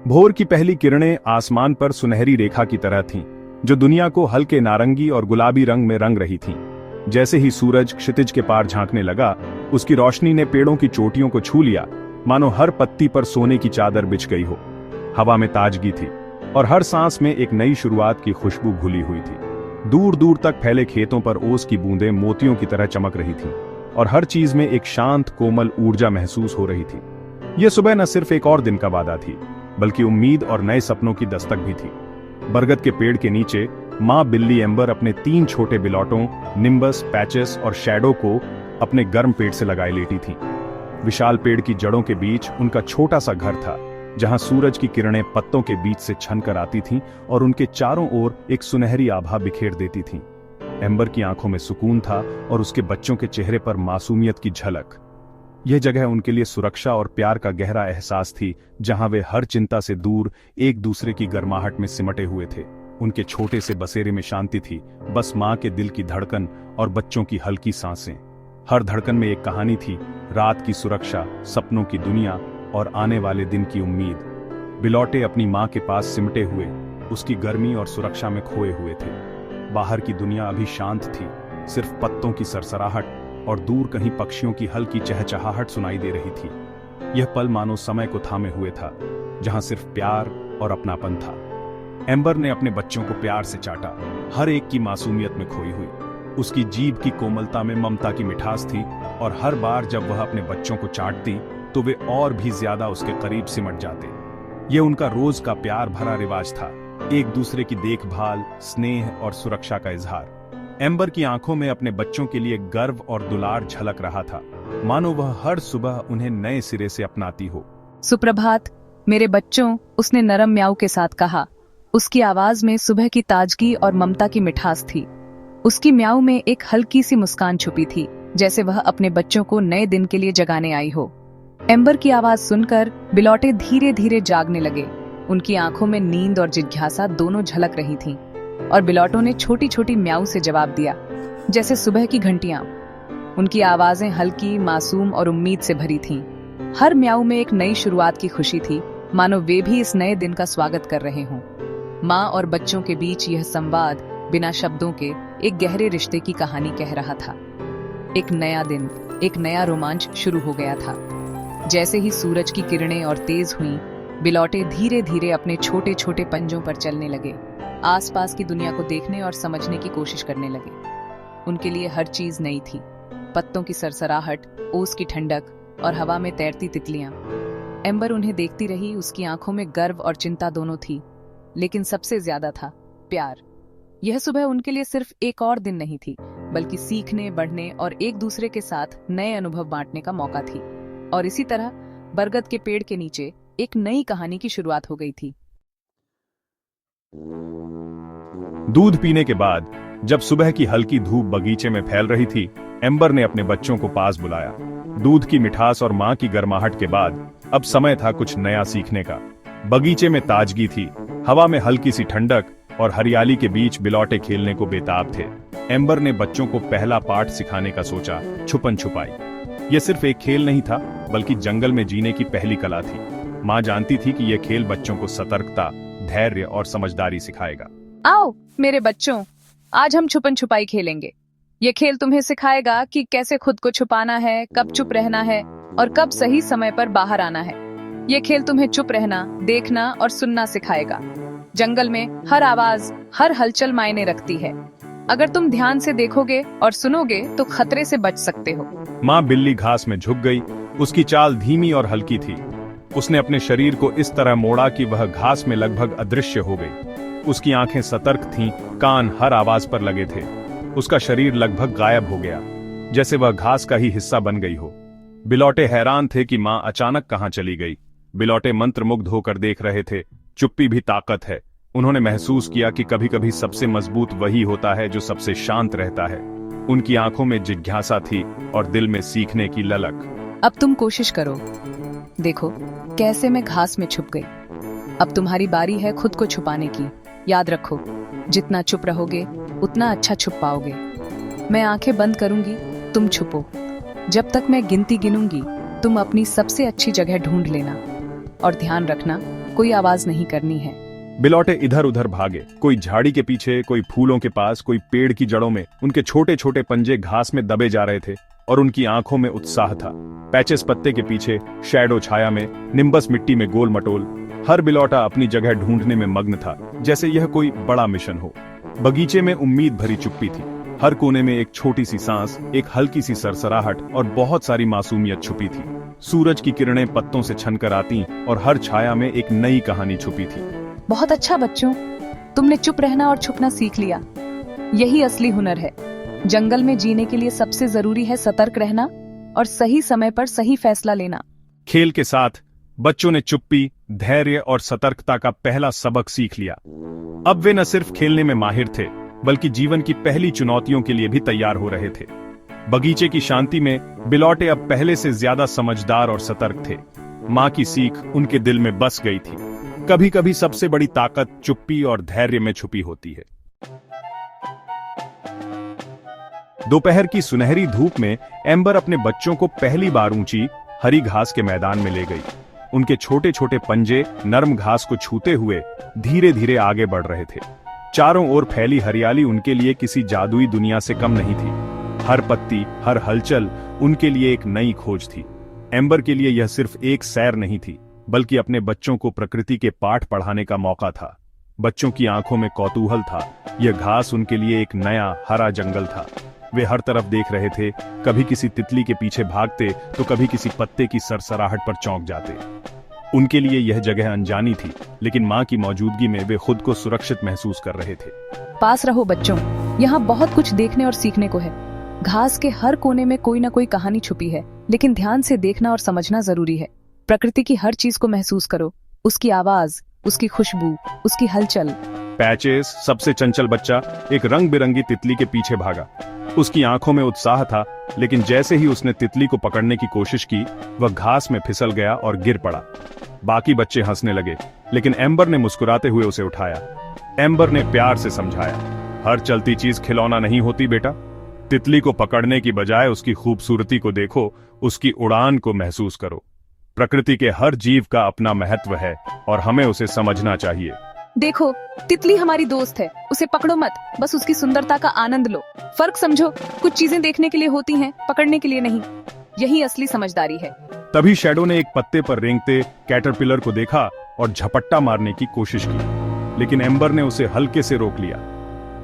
भोर की पहली किरणें आसमान पर सुनहरी रेखा की तरह थीं, जो दुनिया को हल्के नारंगी और गुलाबी रंग में रंग रही थीं। जैसे ही सूरज क्षितिज के पार झांकने लगा, उसकी रोशनी ने पेड़ों की चोटियों को छू लिया, मानो हर पत्ती पर सोने की चादर बिछ गई हो। हवा में ताजगी थी और हर सांस में एक नई शुरुआत की खुशबू घुली हुई थी। दूर दूर तक फैले खेतों पर ओस की बूंदें मोतियों की तरह चमक रही थीं और हर चीज में एक शांत कोमल ऊर्जा महसूस हो रही थी। यह सुबह न सिर्फ एक और दिन का वादा थी, बल्कि उम्मीद और नए सपनों की दस्तक भी थी। बरगद के पेड़ के नीचे माँ बिल्ली एम्बर अपने 3 छोटे बिलौटों निम्बस, पैचेस और शैडो को अपने गर्म पेट से लगाए लेटी थीं। विशाल पेड़ की जड़ों के बीच उनका छोटा सा घर था, जहां सूरज की किरणें पत्तों के बीच से छनकर आती थीं और उनके चारों ओर एक सुनहरी आभा बिखेर देती थीं। एम्बर की आंखों में सुकून था और उसके बच्चों के चेहरे पर मासूमियत की झलक। यह जगह उनके लिए सुरक्षा और प्यार का गहरा एहसास थी, जहां वे हर चिंता से दूर एक दूसरे की गर्माहट में सिमटे हुए थे। उनके छोटे से बसेरे में शांति थी, बस माँ के दिल की धड़कन और बच्चों की हल्की सांसें। हर धड़कन में एक कहानी थी, रात की सुरक्षा, सपनों की दुनिया और आने वाले दिन की उम्मीद। बिलौटे अपनी माँ के पास सिमटे हुए, उसकी गर्मी और सुरक्षा में खोए हुए थे। बाहर की दुनिया अभी शांत थी, सिर्फ पत्तों की सरसराहट और दूर कहीं पक्षियों की हल्की चहचहाहट सुनाई दे रही थी। यह पल मानो समय को थामे हुए था, जहां सिर्फ प्यार और अपनापन था। एम्बर ने अपने बच्चों को प्यार से चाटा, हर एक की मासूमियत में खोई हुई। उसकी जीभ की कोमलता में ममता की मिठास थी और हर बार जब वह अपने बच्चों को चाटती तो वे और भी ज्यादा उसके करीब सिमट जाते। यह उनका रोज का प्यार भरा रिवाज था, एक दूसरे की देखभाल, स्नेह और सुरक्षा का इजहार। एम्बर की आंखों में अपने बच्चों के लिए गर्व और दुलार झलक रहा था, मानो वह हर सुबह उन्हें नए सिरे से अपनाती हो। सुप्रभात मेरे बच्चों, उसने नरम म्याऊ के साथ कहा। उसकी आवाज में सुबह की ताजगी और ममता की मिठास थी। उसकी म्याऊ में एक हल्की सी मुस्कान छुपी थी, जैसे वह अपने बच्चों को नए दिन के लिए जगाने आई हो। एम्बर की आवाज सुनकर बिलौटे धीरे धीरे जागने लगे। उनकी आंखों में नींद और जिज्ञासा दोनों झलक रही थीं, और बिलौटों ने छोटी छोटी म्याऊ से जवाब दिया, जैसे सुबह की घंटियां। उनकी आवाजें हल्की, मासूम और उम्मीद से भरी थीं। हर म्याऊ में एक नई शुरुआत की खुशी थी, मानो वे भी इस नए दिन का स्वागत कर रहे हों। माँ और बच्चों के बीच यह संवाद बिना शब्दों के एक गहरे रिश्ते की कहानी कह रहा था। एक नया दिन, एक नया रोमांच शुरू हो गया था। जैसे ही सूरज की किरणें और तेज हुईं, बिलौटे धीरे धीरे अपने छोटे छोटे पंजों पर चलने लगे, आसपास की दुनिया को देखने और समझने की कोशिश करने लगे। उनके लिए हर चीज नई थी, पत्तों की सरसराहट, ओस की ठंडक और हवा में तैरती तितलियां। एम्बर उन्हें देखती रही, उसकी आंखों में गर्व और चिंता दोनों थी, लेकिन सबसे ज्यादा था प्यार। यह सुबह उनके लिए सिर्फ एक और दिन नहीं थी, बल्कि सीखने, बढ़ने और एक दूसरे के साथ नए अनुभव बांटने का मौका थी। और इसी तरह बरगद के पेड़ के नीचे एक नई कहानी की शुरुआत हो गई थी। दूध पीने के बाद जब सुबह की हल्की धूप बगीचे में फैल रही थी, एम्बर ने अपने बच्चों को पास बुलाया। दूध की मिठास और माँ की गर्माहट के बाद अब समय था कुछ नया सीखने का। बगीचे में ताजगी थी, हवा में हल्की सी ठंडक और हरियाली के बीच बिलौटे खेलने को बेताब थे। एम्बर ने बच्चों को पहला पाठ सिखाने का सोचा, छुपन छुपाई। यह सिर्फ एक खेल नहीं था, बल्कि जंगल में जीने की पहली कला थी। माँ जानती थी कि यह खेल बच्चों को सतर्कता, धैर्य और समझदारी सिखाएगा। आओ मेरे बच्चों, आज हम छुपन छुपाई खेलेंगे। ये खेल तुम्हें सिखाएगा कि कैसे खुद को छुपाना है, कब चुप रहना है और कब सही समय पर बाहर आना है। ये खेल तुम्हें चुप रहना, देखना और सुनना सिखाएगा। जंगल में हर आवाज, हर हलचल मायने रखती है। अगर तुम ध्यान से देखोगे और सुनोगे तो खतरे से बच सकते हो। माँ बिल्ली घास में झुक गई। उसकी चाल धीमी और हल्की थी। उसने अपने शरीर को इस तरह मोड़ा कि वह घास में लगभग अदृश्य हो गई। उसकी आंखें सतर्क थीं, कान हर आवाज पर लगे थे। उसका शरीर लगभग गायब हो गया, जैसे वह घास का ही हिस्सा बन गई हो। बिलौटे हैरान थे कि माँ अचानक कहाँ चली गई। बिलौटे मंत्रमुग्ध होकर देख रहे थे। चुप्पी भी ताकत है। उन्होंने महसूस किया कि कभी-कभी सबसे मजबूत वही होता है जो सबसे शांत रहता है। उनकी आंखों में जिज्ञासा थी और दिल में सीखने की ललक। अब तुम कोशिश करो, देखो कैसे मैं घास में छुप गई। अब तुम्हारी बारी है खुद को छुपाने की। याद रखो, जितना चुप रहोगे उतना अच्छा छुप पाओगे। मैं आंखें बंद करूंगी, तुम छुपो। जब तक मैं गिनती गिनूंगी, तुम अपनी सबसे अच्छी जगह ढूंढ लेना। और ध्यान रखना, कोई आवाज नहीं करनी है। बिलौटे इधर उधर भागे, कोई झाड़ी के पीछे, कोई फूलों के पास, कोई पेड़ की जड़ों में। उनके छोटे छोटे पंजे घास में दबे जा रहे थे और उनकी आंखों में उत्साह था। पैचेस पत्ते के पीछे, शैडो छाया में, निम्बस मिट्टी में गोल मटोल। हर बिलौटा अपनी जगह ढूंढने में मग्न था, जैसे यह कोई बड़ा मिशन हो। बगीचे में उम्मीद भरी चुप्पी थी। हर कोने में एक छोटी सी सांस, एक हल्की सी सरसराहट और बहुत सारी मासूमियत छुपी थी। सूरज की किरणें पत्तों से छनकर आती और हर छाया में एक नई कहानी छुपी थी। बहुत अच्छा बच्चों, तुमने चुप रहना और छुपना सीख लिया। यही असली हुनर है। जंगल में जीने के लिए सबसे जरूरी है सतर्क रहना और सही समय पर सही फैसला लेना। खेल के साथ बच्चों ने चुप्पी, धैर्य और सतर्कता का पहला सबक सीख लिया। अब वे न सिर्फ खेलने में माहिर थे, बल्कि जीवन की पहली चुनौतियों के लिए भी तैयार हो रहे थे। बगीचे की शांति में बिलौटे अब पहले से ज्यादा समझदार और सतर्क थे। माँ की सीख उनके दिल में बस गई थी। कभी कभी सबसे बड़ी ताकत चुप्पी और धैर्य में छुपी होती है। दोपहर की सुनहरी धूप में एम्बर अपने बच्चों को पहली बार ऊंची हरी घास के मैदान में ले गई। उनके छोटे छोटे पंजे नरम घास को छूते हुए धीरे धीरे आगे बढ़ रहे थे। चारों ओर फैली हरियाली उनके लिए किसी जादुई दुनिया से कम नहीं थी। हर पत्ती, हर हलचल उनके लिए एक नई खोज थी। एम्बर के लिए यह सिर्फ एक सैर नहीं थी, बल्कि अपने बच्चों को प्रकृति के पाठ पढ़ाने का मौका था। बच्चों की आंखों में कौतूहल था। यह घास उनके लिए एक नया हरा जंगल था। वे हर तरफ देख रहे थे, कभी किसी तितली के पीछे भागते तो कभी किसी पत्ते की सरसराहट पर चौंक जाते। उनके लिए यह जगह अनजानी थी, लेकिन माँ की मौजूदगी में वे खुद को सुरक्षित महसूस कर रहे थे। पास रहो बच्चों, यहाँ बहुत कुछ देखने और सीखने को है। घास के हर कोने में कोई ना कोई कहानी छुपी है, लेकिन ध्यान से देखना और समझना जरूरी है। प्रकृति की हर चीज को महसूस करो, उसकी आवाज, उसकी खुशबू, उसकी हलचल। पैचेस, सबसे चंचल बच्चा, एक रंग बिरंगी तितली के पीछे भागा। उसकी आंखों में उत्साह था, लेकिन जैसे ही उसने तितली को पकड़ने की कोशिश की, वह घास में फिसल गया और गिर पड़ा। बाकी बच्चे हंसने लगे, लेकिन एम्बर ने मुस्कुराते हुए उसे उठाया। एम्बर ने प्यार से समझाया, हर चलती चीज खिलौना नहीं होती बेटा। तितली को पकड़ने की बजाय उसकी खूबसूरती को देखो, उसकी उड़ान को महसूस करो। प्रकृति के हर जीव का अपना महत्व है और हमें उसे समझना चाहिए। देखो, तितली हमारी दोस्त है, उसे पकड़ो मत, बस उसकी सुंदरता का आनंद लो। फर्क समझो, कुछ चीजें देखने के लिए होती हैं, पकड़ने के लिए नहीं। यही असली समझदारी है। तभी शैडो ने एक पत्ते पर रेंगते कैटरपिलर को देखा और झपट्टा मारने की कोशिश की, लेकिन एम्बर ने उसे हल्के से रोक लिया।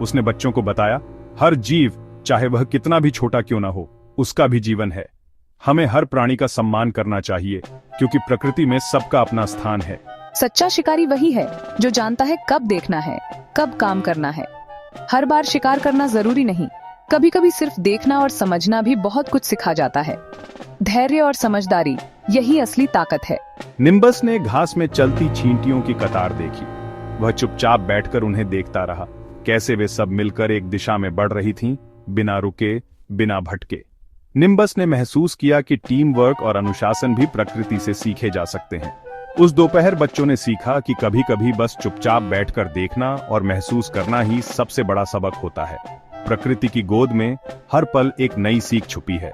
उसने बच्चों को बताया, हर जीव, चाहे वह कितना भी छोटा क्यों ना हो, उसका भी जीवन है। हमें हर प्राणी का सम्मान करना चाहिए, क्योंकि प्रकृति में सबका अपना स्थान है। सच्चा शिकारी वही है जो जानता है कब देखना है, कब काम करना है। हर बार शिकार करना जरूरी नहीं, कभी कभी सिर्फ देखना और समझना भी बहुत कुछ सिखा जाता है। धैर्य और समझदारी, यही असली ताकत है। निम्बस ने घास में चलती चींटियों की कतार देखी। वह चुपचाप बैठकर उन्हें देखता रहा, कैसे वे सब मिलकर एक दिशा में बढ़ रही थीं, बिना रुके, बिना भटके। निम्बस ने महसूस किया कि टीम वर्क और अनुशासन भी प्रकृति से सीखे जा सकते हैं। उस दोपहर बच्चों ने सीखा कि कभी कभी बस चुपचाप बैठकर देखना और महसूस करना ही सबसे बड़ा सबक होता है। प्रकृति की गोद में हर पल एक नई सीख छुपी है,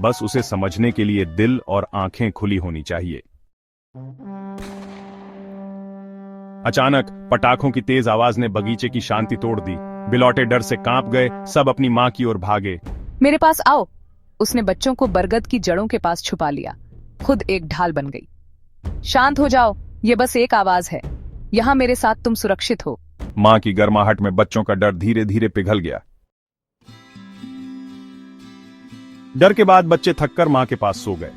बस उसे समझने के लिए दिल और आंखें खुली होनी चाहिए। अचानक पटाखों की तेज आवाज ने बगीचे की शांति तोड़ दी। बिलौटे डर से कांप गए, सब अपनी माँ की ओर भागे। मेरे पास आओ। उसने बच्चों को बरगद की जड़ों के पास छुपा लिया, खुद एक ढाल बन गई। शांत हो जाओ, ये बस एक आवाज है। यहाँ मेरे साथ तुम सुरक्षित हो। माँ की गर्माहट में बच्चों का डर धीरे धीरे पिघल गया। डर के बाद बच्चे थककर माँ के पास सो गए।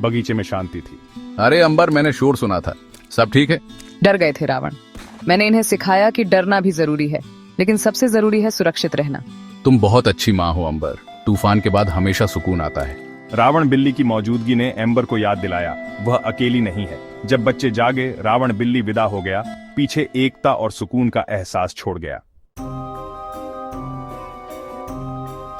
बगीचे में शांति थी। अरे अंबर, मैंने शोर सुना था, सब ठीक है? डर गए थे रावण। मैंने इन्हें सिखाया कि डरना भी जरूरी है, लेकिन सबसे जरूरी है सुरक्षित रहना। तुम बहुत अच्छी माँ हो अंबर। तूफान के बाद हमेशा सुकून आता है। रावण बिल्ली की मौजूदगी ने एम्बर को याद दिलाया, वह अकेली नहीं है। जब बच्चे जागे, रावण बिल्ली विदा हो गया, पीछे एकता और सुकून का एहसास छोड़ गया।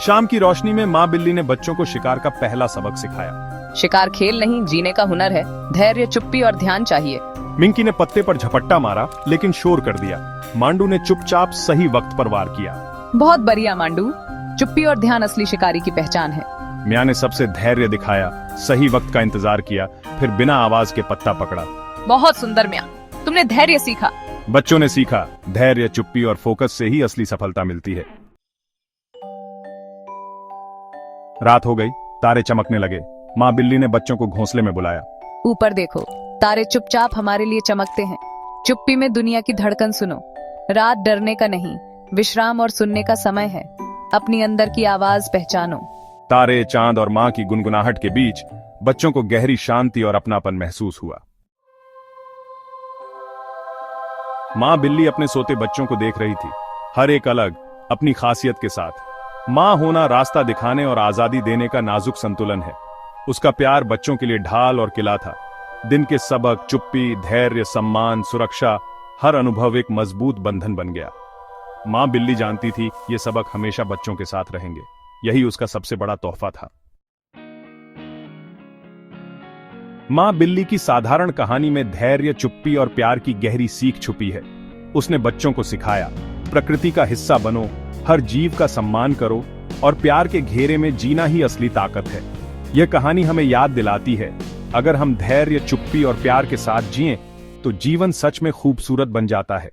शाम की रोशनी में माँ बिल्ली ने बच्चों को शिकार का पहला सबक सिखाया। शिकार खेल नहीं, जीने का हुनर है। धैर्य, चुप्पी और ध्यान चाहिए। मिंकी ने पत्ते पर झपट्टा मारा, लेकिन शोर कर दिया। मांडू ने चुपचाप सही वक्त पर वार किया। बहुत बढ़िया मांडू, चुप्पी और ध्यान असली शिकारी की पहचान है। म्या ने सबसे धैर्य दिखाया, सही वक्त का इंतजार किया, फिर बिना आवाज के पत्ता पकड़ा। बहुत सुंदर म्या। तुमने धैर्य सीखा। बच्चों ने सीखा, धैर्य, चुप्पी और फोकस से ही असली सफलता मिलती है। रात हो गई, तारे चमकने लगे। माँ बिल्ली ने बच्चों को घोंसले में बुलाया। ऊपर देखो, तारे चुपचाप हमारे लिए चमकते हैं। चुप्पी में दुनिया की धड़कन सुनो। रात डरने का नहीं, विश्राम और सुनने का समय है। अपनी अंदर की आवाज पहचानो। तारे, चांद और माँ की गुनगुनाहट के बीच बच्चों को गहरी शांति और अपनापन महसूस हुआ। माँ बिल्ली अपने सोते बच्चों को देख रही थी, हर एक अलग, अपनी खासियत के साथ। माँ होना रास्ता दिखाने और आजादी देने का नाजुक संतुलन है। उसका प्यार बच्चों के लिए ढाल और किला था। दिन के सबक, चुप्पी, धैर्य, सम्मान, सुरक्षा, हर अनुभव एक मजबूत बंधन बन गया। माँ बिल्ली जानती थी ये सबक हमेशा बच्चों के साथ रहेंगे। यही उसका सबसे बड़ा तोहफा था। माँ बिल्ली की साधारण कहानी में धैर्य, चुप्पी और प्यार की गहरी सीख छुपी है। उसने बच्चों को सिखाया, प्रकृति का हिस्सा बनो, हर जीव का सम्मान करो और प्यार के घेरे में जीना ही असली ताकत है। यह कहानी हमें याद दिलाती है, अगर हम धैर्य, चुप्पी और प्यार के साथ जिएं, तो जीवन सच में खूबसूरत बन जाता है।